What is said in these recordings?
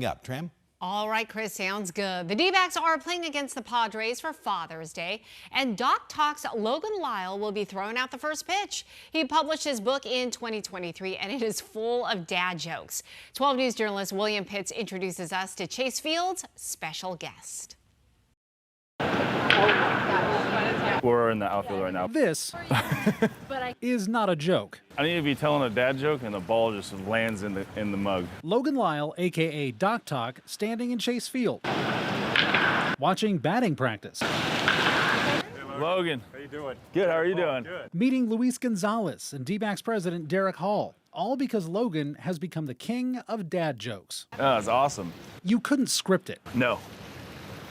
Up, Tram. All right, Chris, sounds good. The D-backs are playing against the Padres for Father's Day, and Dock-Tok's Logan Lisle will be throwing out the first pitch. He published his book in 2023, and it is full of dad jokes. 12 News journalist William Pitts introduces us to Chase Field's special guest. We're in the outfield right now. This is not a joke. I need to be telling a dad joke and the ball just lands in the mug. Logan Lisle, a.k.a. Dock-Tok, standing in Chase Field, watching batting practice. Logan. How you doing? Good, how are you doing? Good. Meeting Luis Gonzalez and D-backs president Derek Hall, all because Logan has become the king of dad jokes. Oh, that's awesome. You couldn't script it. No,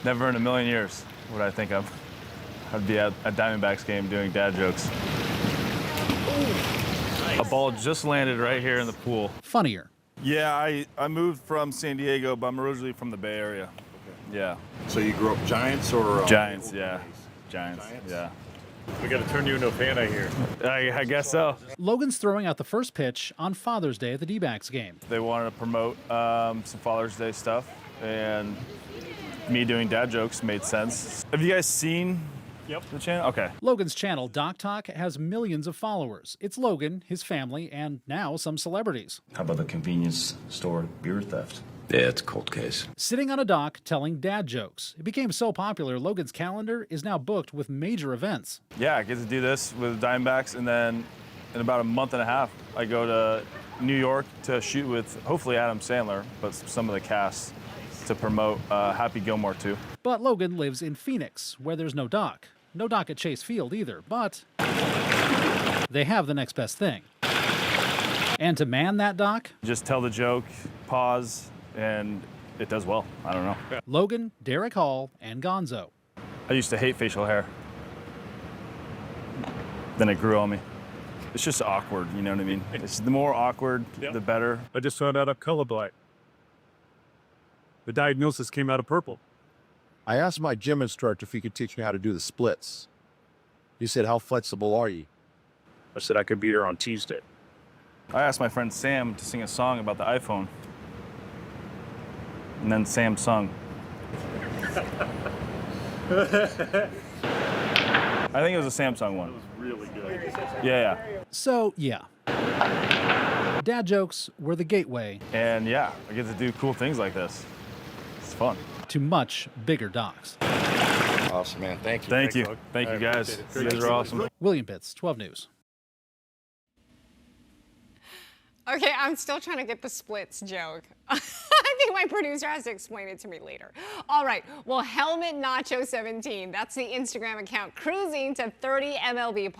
never in a million years would I think I'd be at a Diamondbacks game doing dad jokes. A ball just landed right here in the pool. Funnier. Yeah, I moved from San Diego, but I'm originally from the Bay Area. Okay. Yeah. So you grew up Giants or? Giants, yeah. Giants, yeah. We got to turn you into a fan, I hear. I guess so. Logan's throwing out the first pitch on Father's Day at the D-backs game. They wanted to promote some Father's Day stuff, and me doing dad jokes made sense. Have you guys seen the channel? Okay. Logan's channel, Dock-Tok, has millions of followers. It's Logan, his family, and now some celebrities. How about the convenience store beer theft? Yeah, it's a cold case. Sitting on a dock telling dad jokes. It became so popular, Logan's calendar is now booked with major events. Yeah, I get to do this with Diamondbacks, and then in about a month and a half, I go to New York to shoot with hopefully Adam Sandler, but some of the cast to promote Happy Gilmore too. But Logan lives in Phoenix, where there's no dock. No dock at Chase Field either, but they have the next best thing. And to man that dock? Just tell the joke, pause, and it does well. I don't know. Logan, Derek Hall, and Gonzo. I used to hate facial hair. Then it grew on me. It's just awkward, you know what I mean? It's the more awkward, the better. I just found out I'm colorblind. The diagnosis came out of purple. I asked my gym instructor if he could teach me how to do the splits. He said, "How flexible are you?" I said I could be here on Tuesday. I asked my friend Sam to sing a song about the iPhone. And then Sam sung. I think it was a Samsung one. It was really good. Yeah. So, yeah. Dad jokes were the gateway. And yeah, I get to do cool things like this. It's fun. To much bigger docks. Awesome, man. Thank you. Thank you. Doug. Thank you, I guys. appreciate it. You guys are awesome. William Pitts, 12 News. Okay, I'm still trying to get the splits joke. I think my producer has to explain it to me later. All right, well, Helmet Nacho 17, that's the Instagram account, cruising to 30 MLB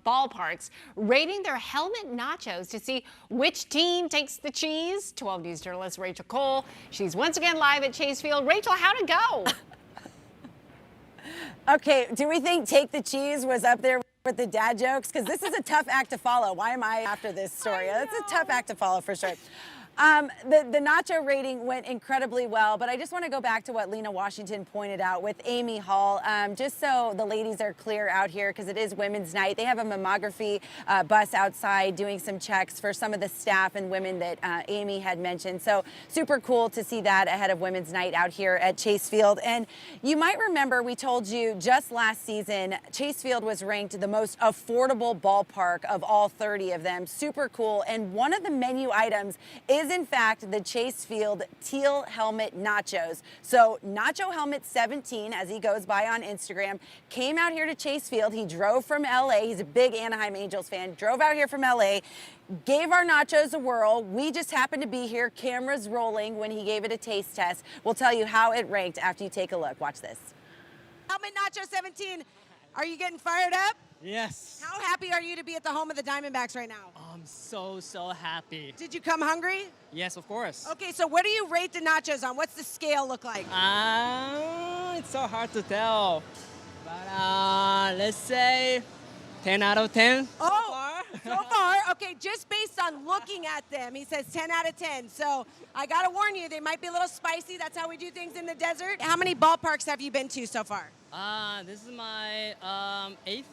ballparks, rating their helmet nachos to see which team takes the cheese. 12 News journalist Rachel Cole, she's once again live at Chase Field. Rachel, how'd it go? Okay, do we think Take the Cheese was up there with the dad jokes? Because this is a tough act to follow. Why am I after this story? That's a tough act to follow for sure. The nacho rating went incredibly well, but I just want to go back to what Lena Washington pointed out with Amy Hall. Just so the ladies are clear out here, because it is Women's Night, they have a mammography bus outside doing some checks for some of the staff and women that Amy had mentioned. So super cool to see that ahead of Women's Night out here at Chase Field. And you might remember we told you just last season, Chase Field was ranked the most affordable ballpark of all 30 of them. Super cool. And one of the menu items is in fact the Chase Field Teal Helmet Nachos. So Nacho Helmet 17, as he goes by on Instagram, came out here to Chase Field. He drove from LA. He's a big Anaheim Angels fan. Drove out here from LA, gave our nachos a whirl. We just happened to be here, cameras rolling, when he gave it a taste test. We'll tell you how it ranked after you take a look. Watch this. Helmet Nacho 17, are you getting fired up? Yes. How happy are you to be at the home of the Diamondbacks right now? Oh, I'm so happy. Did you come hungry? Yes, of course. Okay, so what do you rate the nachos on? What's the scale look like? It's so hard to tell. But let's say 10 out of 10. Oh, so far. Okay, just based on looking at them, he says 10 out of 10. So I got to warn you, they might be a little spicy. That's how we do things in the desert. How many ballparks have you been to so far? This is my 8th.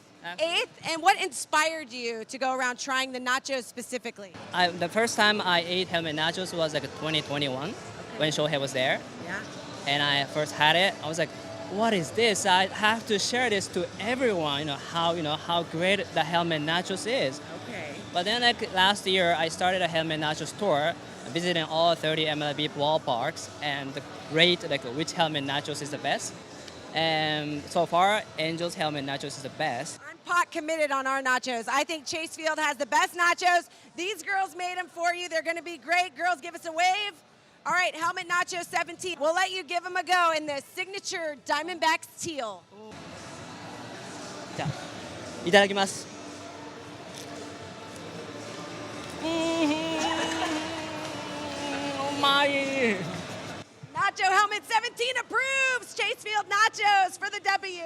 Eighth? And what inspired you to go around trying the nachos specifically? The first time I ate helmet nachos was like 2021. when Shohei was there. Yeah. And I first had it. I was like, what is this? I have to share this to everyone, how great the helmet nachos is. Okay. But then like last year, I started a helmet nachos tour, visiting all 30 MLB ballparks and rate like which helmet nachos is the best. And so far, Angel's helmet nachos is the best. I'm pot committed on our nachos. I think Chase Field has the best nachos. These girls made them for you. They're going to be great. Girls, give us a wave. All right, Helmet Nacho 17. We'll let you give them a go in the signature Diamondbacks teal. じゃあいただきます。うまい。 Nacho Helmet 17 approves. Chase Field Nachos for the W.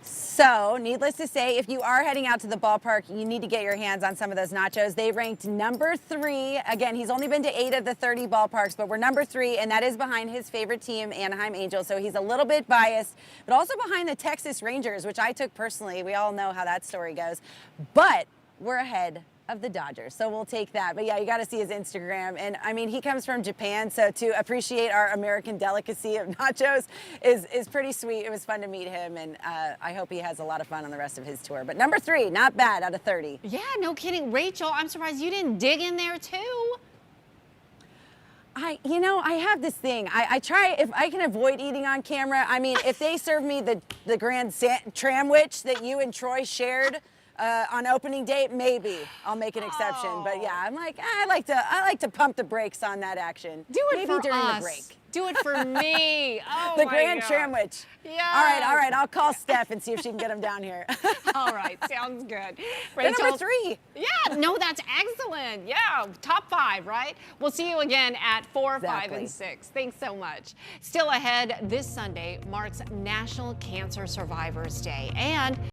So, needless to say, if you are heading out to the ballpark, you need to get your hands on some of those nachos. They ranked number 3. Again, he's only been to 8 of the 30 ballparks, but we're number 3, and that is behind his favorite team, Anaheim Angels. So he's a little bit biased, but also behind the Texas Rangers, which I took personally. We all know how that story goes. But we're ahead of the Dodgers, so we'll take that. But yeah, you got to see his Instagram, and I mean, he comes from Japan, so to appreciate our American delicacy of nachos is pretty sweet. It was fun to meet him, and I hope he has a lot of fun on the rest of his tour. But number 3, not bad out of 30. Yeah, no kidding. Rachel, I'm surprised you didn't dig in there too. I have this thing. I try, if I can avoid eating on camera. I mean, if they serve me the Grand Tramwich that you and Troy shared on opening day, maybe I'll make an exception. But yeah, I'm like, I like to pump the brakes on that action. Do it maybe for during us. the break. Do it for me. Oh The my Grand God. Tramwich. Yeah. All right. I'll call Steph and see if she can get him down here. All right, sounds good. They're number Rachel, 3. Yeah, no, that's excellent. Yeah, top 5, right? We'll see you again at 4, 5, Exactly. and 6. Thanks so much. Still ahead, this Sunday marks National Cancer Survivors Day, and